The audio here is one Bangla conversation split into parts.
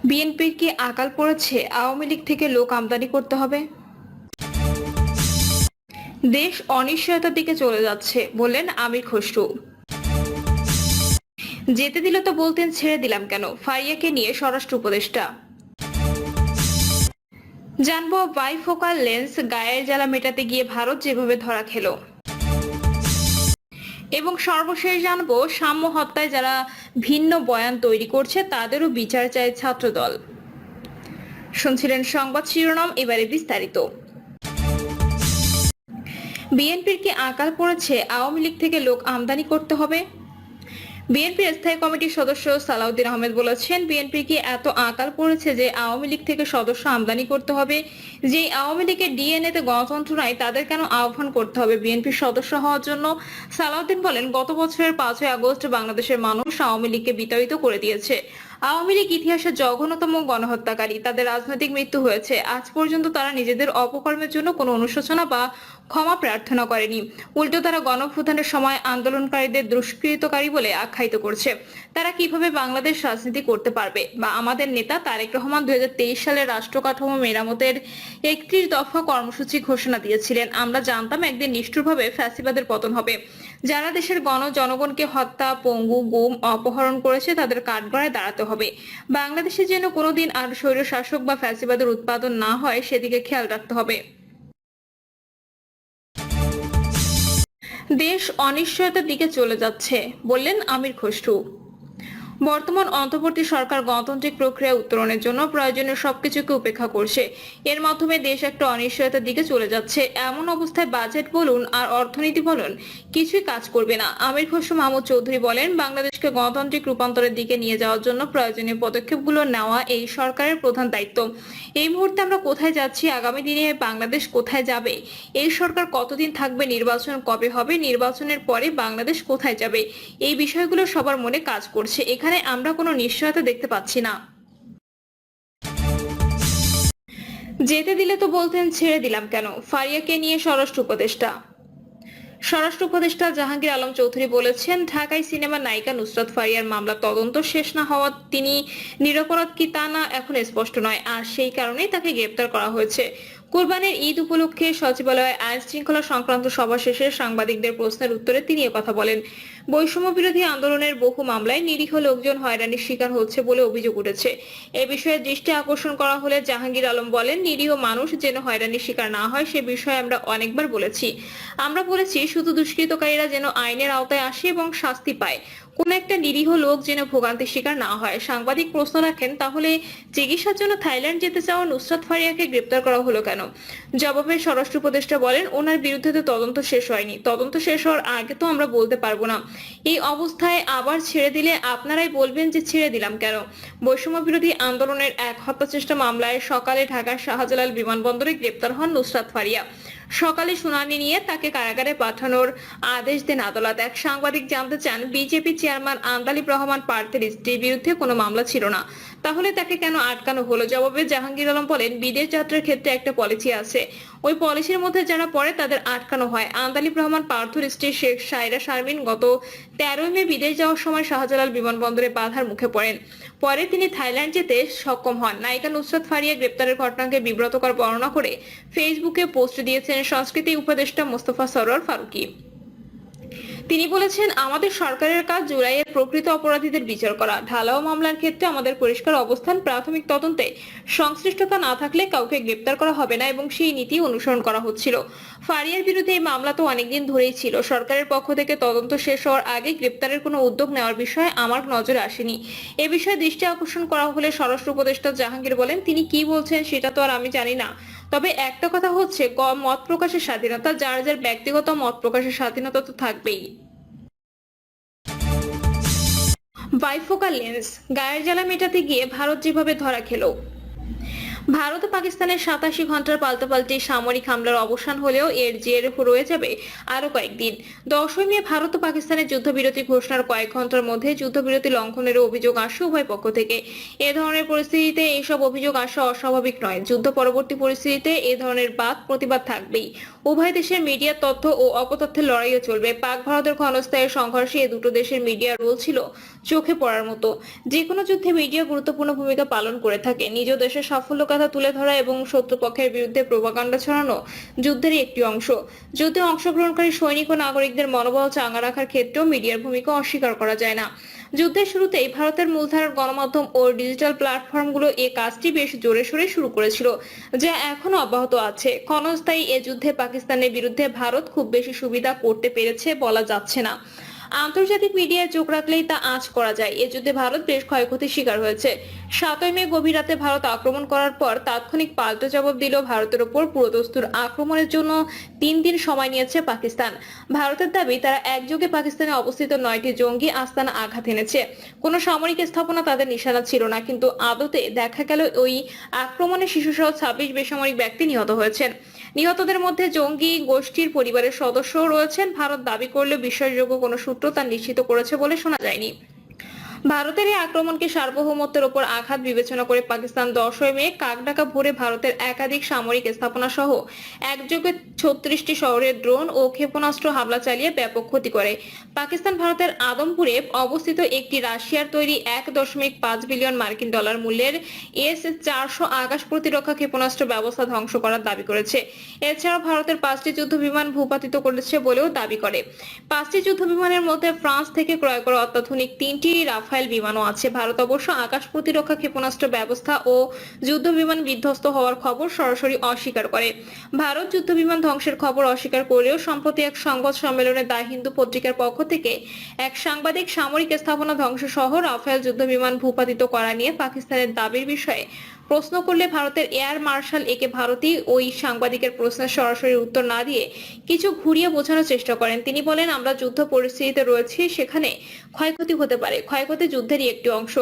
বিএনপির কি আকাল পড়েছে? আওয়ামী লীগ থেকে লোক আমদানি করতে হবে। দেশ অনিশ্চয়তার দিকে চলে যাচ্ছে বললেন আমির খসরু। যেতে দিলে তো বলতেন ছেড়ে দিলাম কেন, ফারিয়াকে নিয়ে স্বরাষ্ট্র উপদেষ্টা। জানবো বাইফোকাল লেন্স গায়ের জ্বালা মেটাতে গিয়ে ভারত যেভাবে ধরা খেলো, এবং সর্বশেষ জানবো সাম্য হত্যায় যারা ভিন্ন বয়ান তৈরি করছে তাদেরও বিচার চায় ছাত্রদল। শুনছিলেন সংবাদ শিরোনাম, এবারে বিস্তারিত। বিএনপির কি আকাল পড়েছে? আওয়ামী লীগ থেকে লোক আমদানি করতে হবে। বিএনপির স্থায়ী কমিটির সদস্য সালাউদ্দিন আহমেদ বলেছেন, বিএনপির কি এত আকাল পড়েছে যে আওয়ামী লীগ থেকে সদস্য আমদানি করতে হবে? যে আওয়ামী লীগের ডিএনএ তে গণতন্ত্র নাই তাদের কেন আহ্বান করতে হবে বিএনপির সদস্য হওয়ার জন্য? সালাউদ্দিন বলেন, গত বছরের 5ই আগস্ট বাংলাদেশের মানুষ আওয়ামী লীগকে বিতাড়িত করে দিয়েছে। আওয়ামী লীগ ইতিহাসের জঘন্যতম গণহত্যাকারী। তাদের রাজনৈতিক মৃত্যু হয়েছে। আজ পর্যন্ত তারা নিজেদের অপকর্মের জন্য কোনো অনুশোচনা বা ক্ষমা প্রার্থনা করেনি। উল্টো তারা গণঅভ্যুত্থানের সময় আন্দোলনকারীদের দুষ্কৃতকারী বলে আখ্যায়িত করছে। তারা কিভাবে বাংলাদেশ রাজনীতি করতে পারবে? বা আমাদের নেতা তারেক রহমান 2023 সালে রাষ্ট্র কাঠামো মেরামতের 31 দফা কর্মসূচি ঘোষণা দিয়েছিলেন। আমরা জানতাম একদিন নিষ্ঠুরভাবে ফ্যাসিবাদের পতন হবে। যারা দেশের জনগণকে হত্যা, পঙ্গু, গুম, অপহরণ করেছে তাদের কাঠগড়ায় দাঁড়াতে হবে। বাংলাদেশে যেন কোনোদিন আর স্বৈরশাসক বা ফ্যাসিবাদের উৎপাদন না হয় সেদিকে খেয়াল রাখতে হবে। দেশ অনিশ্চয়তার দিকে চলে যাচ্ছে বললেন আমির খসরু। বর্তমান অন্তর্বর্তী সরকার গণতান্ত্রিক প্রক্রিয়া উত্তরণের জন্য প্রয়োজনীয় সবকিছুকে উপেক্ষা করছে। এর মাধ্যমে দেশ একটা অনিশ্চয়তার দিকে চলে যাচ্ছে। এমন অবস্থায় বাজেট বলুন আর অর্থনীতি বলুন, কিছুই কাজ করবে না। আমির খসরু মাহমুদ চৌধুরী বলেন, বাংলাদেশকে গণতান্ত্রিক রূপান্তরের দিকে নিয়ে যাওয়ার জন্য প্রয়োজনীয় পদক্ষেপগুলো নেওয়া এই সরকারের প্রধান দায়িত্ব। এই মুহূর্তে আমরা কোথায় যাচ্ছি, আগামী দিনে বাংলাদেশ কোথায় যাবে, এই সরকার কতদিন থাকবে, নির্বাচন কবে হবে, নির্বাচনের পরে বাংলাদেশ কোথায় যাবে, এই বিষয়গুলো সবার মনে কাজ করছে। এখানে আমরা কোনো নিশ্চয়তা দেখতে পাচ্ছি না। যেতে দিলে তো বলতেন ছেড়ে দিলাম কেন, ফারিয়াকে নিয়ে স্বরাষ্ট্র উপদেষ্টা। স্বরাষ্ট্র উপদেষ্টা জাহাঙ্গীর আলম চৌধুরী বলেছেন, ঢাকায় সিনেমার নায়িকা নুসরাত ফারিয়ার মামলা তদন্ত শেষ না হওয়া তিনি নিরপরাধ কি তা না এখন স্পষ্ট নয়, আর সেই কারণেই তাকে গ্রেপ্তার করা হয়েছে। কুরবানির ঈদ উপলক্ষে সচিবালয়ে আইন শৃঙ্খলা সংক্রান্ত সভা শেষে সাংবাদিকদের প্রশ্নের উত্তরে তিনি কথা বলেন। বৈষম্য বিরোধী আন্দোলনের বহু মামলায় নিরীহ লোকজন হয়রানির শিকার হচ্ছে বলে অভিযোগ উঠেছে। এ বিষয়ে দৃষ্টি আকর্ষণ করা হলে জাহাঙ্গীর আলম বলেন, নিরীহ মানুষ যেন হয়রানির শিকার না হয় সে বিষয়ে আমরা অনেকবার বলেছি। আমরা বলেছি শুধু দুষ্কৃতকারীরা যেন আইনের আওতায় আসে এবং শাস্তি পায়, কোন একটা নিরীহ লোক যেন ভোগান্তির শিকার না হয়। সাংবাদিক প্রশ্ন রাখেন, তাহলে চিকিৎসার জন্য থাইল্যান্ড যেতে চাওয়া নুসরাত ফারিয়াকে গ্রেপ্তার করা হলো কেন? জবাবে স্বরাষ্ট্র উপদেষ্টা বলেন, ওনার বিরুদ্ধে তো তদন্ত শেষ হয়নি। তদন্ত শেষ হওয়ার আগে তো আমরা বলতে পারবো না। এই অবস্থায় আবার ছেড়ে দিলে আপনারাই বলবেন যে ছেড়ে দিলাম কেন। বৈষম্য বিরোধী আন্দোলনের এক হত্যা চেষ্টা মামলায় সকালে ঢাকার শাহজালাল বিমানবন্দরে গ্রেপ্তার হন নুসরাত ফারিয়া। সকালে শুনানি নিয়ে তাকে কারাগারে পাঠানোর আদেশ দেন আদালত। এক সাংবাদিক জানতে চান, বিজেপি চেয়ারম্যান আন্দালিব রহমান পার্থের স্ত্রীর বিরুদ্ধে কোনো মামলা ছিল না, তাহলে তাকে কেন আটকানো হলো? জবাবে জাহাঙ্গীর আলম বলেন, বিদেশ যাত্রার ক্ষেত্রে একটা পলিসি আছে, ওই পলিসির মধ্যে যারা পড়ে তাদের আটকানো হয়। আন্দালিব রহমান পার্থর স্ত্রী শেখ সায়রা শারমিন গত 13 মে বিদেশ যাওয়ার সময় শাহজালাল বিমানবন্দরে বাধার মুখে পড়েন। পরে তিনি থাইল্যান্ড যেতে সক্ষম হন। নায়িকা নুসরাত ফারিয়া গ্রেপ্তারের ঘটনাকে বিব্রতকর বর্ণনা করে ফেসবুকে পোস্ট দিয়েছেন সংস্কৃতি উপদেষ্টা মোস্তফা সরোয়ার ফারুকী। তিনি বলেছেন, আমাদের সরকারের কাজ জুলাইয়ের প্রকৃত অপরাধীদের বিচার করা। ঢালাও মামলার ক্ষেত্রে আমাদের পরিষ্কার অবস্থান, প্রাথমিক তদন্তে সংশ্লিষ্টতা না থাকলে কাউকে গ্রেপ্তার করা হবে না এবং সেই নীতি অনুসরণ করা হচ্ছিল। ফারিয়ার বিরুদ্ধে এই মামলা তো অনেকদিন ধরেই ছিল। সরকারের পক্ষ থেকে তদন্ত শেষ হওয়ার আগে গ্রেপ্তারের কোনো উদ্যোগ নেওয়ার বিষয়ে আমার নজরে আসেনি। এ বিষয়ে দৃষ্টি আকর্ষণ করা হলে স্বরাষ্ট্র উপদেষ্টা জাহাঙ্গীর বলেন, তিনি কি বলছেন সেটা তো আর আমি জানি না, তবে একটা কথা হচ্ছে মত প্রকাশের স্বাধীনতা, যার যার ব্যক্তিগত মত প্রকাশের স্বাধীনতা তো থাকবেই। বাইফোকাল লেন্স গায়ের জ্বালা মেটাতে গিয়ে ভারত যেভাবে ধরা খেলো। ভারত ও পাকিস্তানের 87 ঘন্টার পাল্টাপাল্টি সামরিক হামলার অবসান হলেও এর জের রয়ে যাবে আরো কয়েকদিন। 10ই মে ভারত ও পাকিস্তানের যুদ্ধবিরতি ঘোষণার কয়েক ঘন্টার মধ্যে যুদ্ধবিরতি লঙ্ঘনের অভিযোগ আসে উভয় পক্ষ থেকে। এ ধরনের পরিস্থিতিতে এসব অভিযোগ আসা অস্বাভাবিক নয়। যুদ্ধ পরবর্তী পরিস্থিতিতে এ ধরনের বাদ প্রতিবাদ থাকবেই। উভয় দেশের মিডিয়ার তথ্য ও অপতথ্যের লড়াইও চলবে। পাক ভারতের ক্ষণস্থায়ী সংঘর্ষে এ দুটো দেশের মিডিয়ার রোল ছিল চোখে পড়ার মতো। যে কোনো যুদ্ধে মিডিয়া গুরুত্বপূর্ণ ভূমিকা পালন করে থাকে। নিজ দেশের সাফল্য কথা তুলে ধরা এবং শত্রুপক্ষের বিরুদ্ধে প্রোপাগান্ডা ছড়ানো যুদ্ধেরই একটি অংশ। যুদ্ধে অংশগ্রহণকারী সৈনিক ও নাগরিকদের মনোবল চাঙ্গা রাখার ক্ষেত্রেও মিডিয়ার ভূমিকা অস্বীকার করা যায় না। যুদ্ধের শুরুতেই ভারতের মূলধারার গণমাধ্যম ও ডিজিটাল প্ল্যাটফর্মগুলো এই কাজটি বেশ জোরে সোরে শুরু করেছিল, যা এখনো অব্যাহত আছে। ক্ষণস্থায়ী এ যুদ্ধে পাকিস্তানের বিরুদ্ধে ভারত খুব বেশি সুবিধা করতে পেরেছে বলা যাচ্ছে না। আন্তর্জাতিক মিডিয়ায় চোখ রাখলেই তা আঁচ করা যায়। এ যুদ্ধে ভারত বেশ ক্ষয়ক্ষতির শিকার হয়েছে। 7ই মে গভীর রাতে ভারত আক্রমণ করার পর তাৎক্ষণিক পাল্টা জবাব দিল ভারতের ওপর পুরোদস্তুর আক্রমণের জন্য 3 দিন সময় নিয়েছে পাকিস্তান। ভারতের দাবি তারা একযোগে পাকিস্তানে অবস্থিত 9টি জঙ্গি আস্তানা আঘাত এনেছে। কোনো সামরিক স্থাপনা তাদের নিশানা ছিল না, কিন্তু আদতে দেখা গেল ওই আক্রমণে শিশুসহ 26 বেসামরিক ব্যক্তি নিহত হয়েছেন। নিহতদের মধ্যে জঙ্গি গোষ্ঠীর পরিবারের সদস্যও রয়েছেন। ভারত দাবি করলেও বিশ্বাসযোগ্য কোনো সূত্র তা নিশ্চিত করেছে বলে শোনা যায়নি। ভারতের এই আক্রমণকে সার্বভৌমত্বের ওপর আঘাত বিবেচনা করে পাকিস্তান 10ই মে কাকডাকা ভোরে ভারতের একাধিক সামরিক স্থাপনা সহ একযোগে 36টি শহরে ড্রোন ও ক্ষেপণাস্ত্র হামলা চালিয়ে ব্যাপক ক্ষতি করে। পাকিস্তান ভারতের আদমপুরে অবস্থিত একটি রাশিয়ার তৈরি 1.5 বিলিয়ন মার্কিন ডলার মূল্যের S-400 আকাশ প্রতিরক্ষা ক্ষেপণাস্ত্র ব্যবস্থা ধ্বংস করার দাবি করেছে। এছাড়াও ভারতের 5টি যুদ্ধবিমান ভূপাতিত করেছে বলেও দাবি করে। 5টি যুদ্ধবিমানের মধ্যে ফ্রান্স থেকে ক্রয় করা অত্যাধুনিক 3টি রাফায়েল বিমানও আছে। ভারত অবশ্য আকাশ প্রতিরক্ষা ক্ষেপণাস্ত্র ব্যবস্থা ও যুদ্ধ বিমান বিধ্বস্ত হওয়ার খবর সরাসরি অস্বীকার করে। ভারত যুদ্ধ বিমান ধ্বংসের খবর অস্বীকার করলেও সম্প্রতি এক সংবাদ সম্মেলনে দা হিন্দু পত্রিকার পক্ষ থেকে এক সাংবাদিক সামরিক স্থাপনা ধ্বংস সহ রাফেল যুদ্ধ বিমান ভূপাতিত করা নিয়ে পাকিস্তানের দাবির বিষয়ে প্রশ্ন করলে ভারতের এয়ার মার্শাল একে ভারতী ওই সাংবাদিকের প্রশ্নের সরাসরি উত্তর না দিয়ে কিছু ঘুরিয়ে বোঝানোর চেষ্টা করেন। তিনি বলেন, আমরা যুদ্ধ পরিস্থিতিতে রয়েছি, সেখানে ক্ষয়ক্ষতি হতে পারে। ক্ষয়ক্ষতি যুদ্ধেরই একটি অংশ।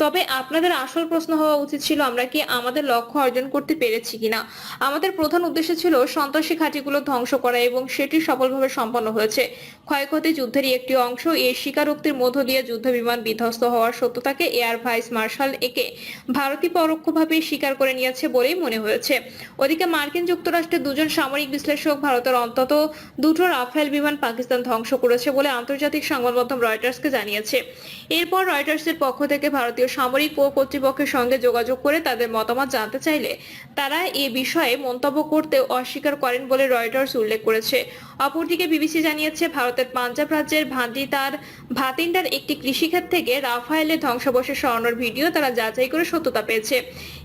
তবে আপনাদের আসল প্রশ্ন হওয়া উচিত ছিল আমরা কি আমাদের লক্ষ্য অর্জন করতে পেরেছি কিনা। আমাদের প্রধান উদ্দেশ্য ছিল সন্ত্রাসী ঘাঁটিগুলো ধ্বংস করা এবং সেটি সফলভাবে সম্পন্ন হয়েছে। ক্ষয়ক্ষতি যুদ্ধেরই একটি অংশ। এই স্বীকারোক্তির মধ্য দিয়ে যুদ্ধ বিমান বিধ্বস্ত হওয়ার সত্যতাকে এয়ার ভাইস মার্শাল একে ভারতী পরোক্ষভাবে স্বীকার করে নিয়েছে বলেই মনে হয়েছে। ওদিকে মার্কিন যুক্তরাষ্ট্রের দুজন সামরিক বিশ্লেষক ভারতের অন্তত 2টো রাফেল বিমান পাকিস্তান ধ্বংস করেছে বলে আন্তর্জাতিক সংবাদ মাধ্যম রয়টার্সকে জানিয়েছে। এরপর রয়টার্সের পক্ষ থেকে ভারতীয় সামরিক কর্তৃপক্ষের সঙ্গে যোগাযোগ করে তাদের মতামত জানতে চাইলে তারা এ বিষয়ে মন্তব্য করতে অস্বীকার করেন বলে রয়টার্স উল্লেখ করেছে। অপরদিকে বিবিসি জানিয়েছে, ভারতের পাঞ্জাব রাজ্যের ভাতিন্ডার একটি কৃষিক্ষেত থেকে রাফায়েলের ধ্বংসাবশেষ সরানোর ভিডিও তারা যাচাই করে সত্যতা পেয়েছে।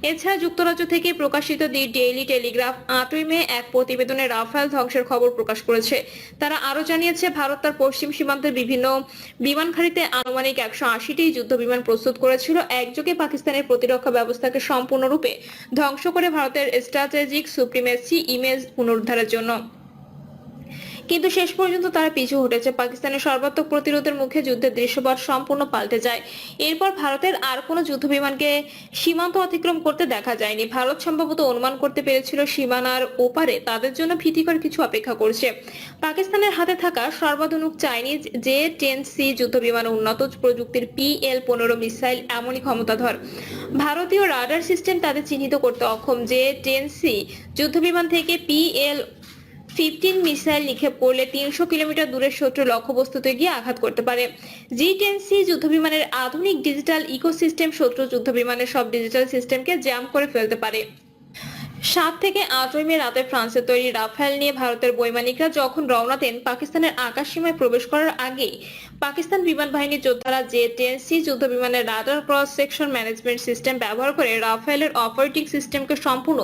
এছাড়া যুক্তরাজ্য থেকে প্রকাশিত দি ডেইলি টেলিগ্রাফ 8ই মে এক প্রতিবেদনে রাফায়েল ধ্বংসের খবর প্রকাশ করেছে। তারা আরো জানিয়েছে, ভারত তার পশ্চিম সীমান্তের বিভিন্ন বিমান ঘাঁটিতে আনুমানিক 180টি যুদ্ধ বিমান প্রস্তুত করেছিল, একযোগে পাকিস্তানের প্রতিরক্ষা ব্যবস্থাকে সম্পূর্ণরূপে ধ্বংস করে ভারতের স্ট্র্যাটেজিক সুপ্রিমেসি ইমেজ পুনরুদ্ধারের জন্য। কিন্তু শেষ পর্যন্ত তারা পিছু হটেছে। পাকিস্তানের সর্বাত্মক প্রতিরোধের মুখে যুদ্ধের দৃশ্যপট সম্পূর্ণ পাল্টে যায়। এরপর ভারতের আর কোনো যুদ্ধ বিমানকে সীমান্ত অতিক্রম করতে দেখা যায়নি। ভারত সম্ভবত অনুমান করতে পেরেছিল সীমানার ওপারে তাদের জন্য ভীতিকর কিছু অপেক্ষা করছে। পাকিস্তানের হাতে থাকা সর্বাধুনিক চাইনিজ J-10C যুদ্ধ বিমান উন্নত প্রযুক্তির PL-15 মিসাইল এমনই ক্ষমতাধর। ভারতীয় রাডার সিস্টেম তাদের চিহ্নিত করতে অক্ষম। J-10C যুদ্ধ বিমান থেকে PL-15 মিসাইল নিক্ষেপ করলে 300 কিলোমিটার দূরের শত্রু লক্ষ্যবস্তুতে গিয়ে আঘাত করতে পারে। J-10C যুদ্ধবিমানের আধুনিক ডিজিটাল ইকোসিস্টেম শত্রু যুদ্ধবিমানের সব ডিজিটাল সিস্টেমকে জ্যাম করে ফেলতে পারে। 7 থেকে 8ই মে রাতে ফ্রান্সের তৈরি রাফেল নিয়ে ভারতের বৈমানিকরা যখন রওনা দেন, পাকিস্তানের আকাশ সীমায় প্রবেশ করার আগেই পাকিস্তান বিমান বাহিনীর যোদ্ধারা J-10C যুদ্ধ বিমানের radar cross section management system ব্যবহার করে রাফেলের অপারেটিং সিস্টেমকে সম্পূর্ণ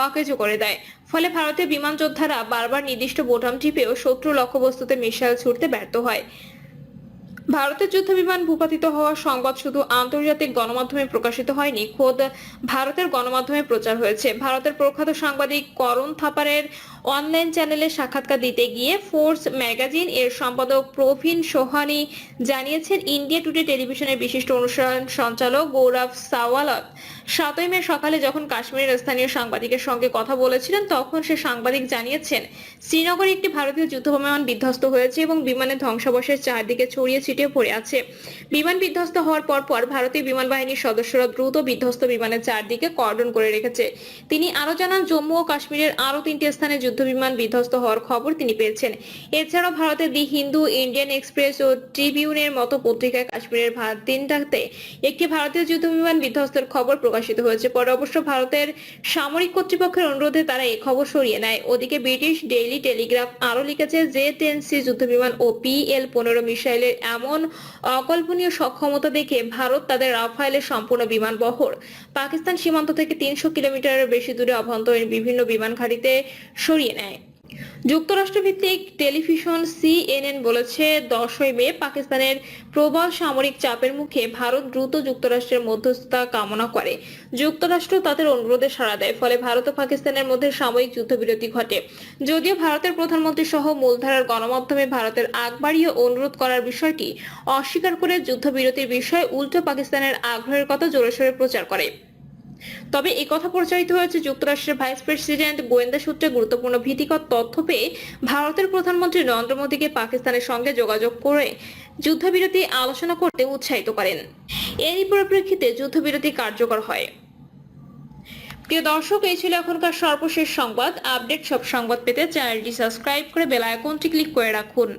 অকেজো করে দেয়। ফলে ভারতীয় বিমান যোদ্ধারা বারবার নির্দিষ্ট বোতাম টিপেও শত্রু লক্ষ্যবস্তুতে মিসাইল ছুড়তে ব্যর্থ হয়। ভারতের যুদ্ধবিমান ভূপাতিত হওয়ার সংবাদ শুধু আন্তর্জাতিক গণমাধ্যমে প্রকাশিত হয়নি, খোদ ভারতের গণমাধ্যমে প্রচার হয়েছে। ভারতের প্রখ্যাত সাংবাদিক করণ থাপারের অনলাইন চ্যানেলে সাক্ষাৎকার দিতে গিয়ে ফোর্স ম্যাগাজিন এর সম্পাদক প্রবীণ সোহানি জানিয়েছেন, ইন্ডিয়া টুডে টেলিভিশনের বিশিষ্ট অনুষ্ঠান সঞ্চালক গৌরব সাওয়ালত 7ই মে সকালে যখন কাশ্মীরের স্থানীয় সাংবাদিকের সঙ্গে কথা বলেছিলেন, তখন সে সাংবাদিক জানিয়েছেন শ্রীনগরে একটি ভারতীয় যুদ্ধবিমান বিধ্বস্ত হয়েছে এবং বিমানের ধ্বংসাবশেষ চারদিকে ছড়িয়ে ছিটিয়ে পড়ে আছে। বিমান বিধ্বস্ত হওয়ার পর ভারতীয় বিমান বাহিনীর সদস্যরা দ্রুত বিধ্বস্ত বিমানের চারদিকে কর্ডন করে রেখেছে। তিনি আরো জানান, জম্মু ও কাশ্মীরের আরো 3টি স্থানে যুদ্ধবিমান বিধ্বস্ত হওয়ার খবর তিনি পেয়েছেন। এছাড়াও ভারতের দি হিন্দু, ইন্ডিয়ান এক্সপ্রেস ও ট্রিবিউনের মতো পত্রিকায় কাশ্মীরের 3টাতে একটি ভারতীয় যুদ্ধবিমান বিধ্বস্তের খবর প্রকাশিত হয়েছে। পরে অবশ্য ভারতের সামরিক কর্তৃপক্ষের অনুরোধে তারা এই খবর সরিয়ে নেয়। ওদিকে ব্রিটিশ ডেইলি টেলিগ্রাফ আরো লিখেছে, জে-10C যুদ্ধবিমান ও PL-15 মিসাইলের এমন অকল্পনীয় সক্ষমতা দেখে ভারত তাদের রাফায়েলের সম্পূর্ণ বিমান বহর পাকিস্তান সীমান্ত থেকে 300 কিলোমিটারের বেশি দূরে অভ্যন্তরীণ বিভিন্ন বিমান ঘাঁটিতে সরিয়ে নেয়। যুক্তরাষ্ট্রভিত্তিক টেলিভিশন CNN বলেছে, 10ই মে পাকিস্তানের প্রবল সামরিক চাপের মুখে ভারত দ্রুত যুক্তরাষ্ট্রের মধ্যস্থতা কামনা করে। যুক্তরাষ্ট্র তাদের অনুরোধে সাড়া দেয়, ফলে ভারত ও পাকিস্তানের মধ্যে সাময়িক যুদ্ধবিরতি ঘটে। যদিও ভারতের প্রধানমন্ত্রী সহ মূলধারার গণমাধ্যমে ভারতের আগ বাড়িয়ে অনুরোধ করার বিষয়টি অস্বীকার করে যুদ্ধবিরতির বিষয়ে উল্টো পাকিস্তানের আগ্রহের কথা জোরেশোরে প্রচার করে। তবে এই কথা প্রচারিত হয়েছে যুক্তরাষ্ট্রের ভাইস প্রেসিডেন্ট গোয়েন্দা সূত্রে গুরুত্বপূর্ণ ভীতিকর তথ্য পেয়ে ভারতের প্রধানমন্ত্রী নরেন্দ্র মোদীকে পাকিস্তানের সঙ্গে যোগাযোগ করে যুদ্ধবিরতি আলোচনা করতে উৎসাহিত করেন। এরই পরিপ্রেক্ষিতে যুদ্ধবিরতি কার্যকর হয়। প্রিয় দর্শক, এই ছিল এখনকার সর্বশেষ সংবাদ আপডেট। সব সংবাদ পেতে চ্যানেলটি সাবস্ক্রাইব করে বেল আইকনটি ক্লিক করে রাখুন।